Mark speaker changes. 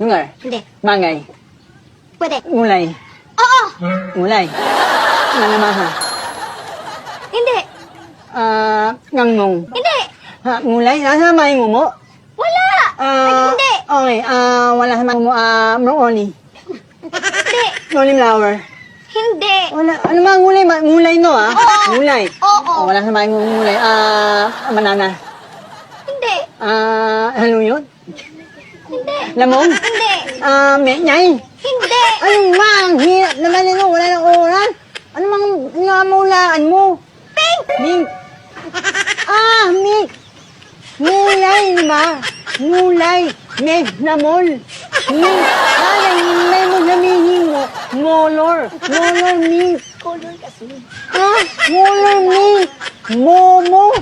Speaker 1: Lugar.
Speaker 2: Hindi.
Speaker 1: Bagay.
Speaker 2: Pwede.
Speaker 1: Gulay.
Speaker 2: Oo.
Speaker 1: Gulay. Malamasa.
Speaker 2: Hindi.
Speaker 1: Ngangnong.
Speaker 2: Hindi.
Speaker 1: Gulay. Nasa may ngumo.
Speaker 2: Wala. Hindi.
Speaker 1: Okay. Wala sa may ngumo. Broccoli.
Speaker 2: Hindi.
Speaker 1: Broccoli flower.
Speaker 2: Hindi.
Speaker 1: Wala. Ano mga gulay? Gulay no,
Speaker 2: Oo.
Speaker 1: Gulay.
Speaker 2: Oo.
Speaker 1: Wala sa may gulay. Banana.
Speaker 2: Hindi.
Speaker 1: Haluyot.
Speaker 2: Hindi.
Speaker 1: Lamong.
Speaker 2: Hindi.
Speaker 1: Menyay.
Speaker 2: Hindi.
Speaker 1: Ano mang hirap naman ito, wala nang oras. Ano mang namulaan mo?
Speaker 2: Pink.
Speaker 1: Mink. Mink. Ngulay, ba? Ngulay. Meg na mol. Mink. May mo sabihin mo. Ngolor. Ngolor mink.
Speaker 2: Color kasi.
Speaker 1: Ngolor mink. Momo.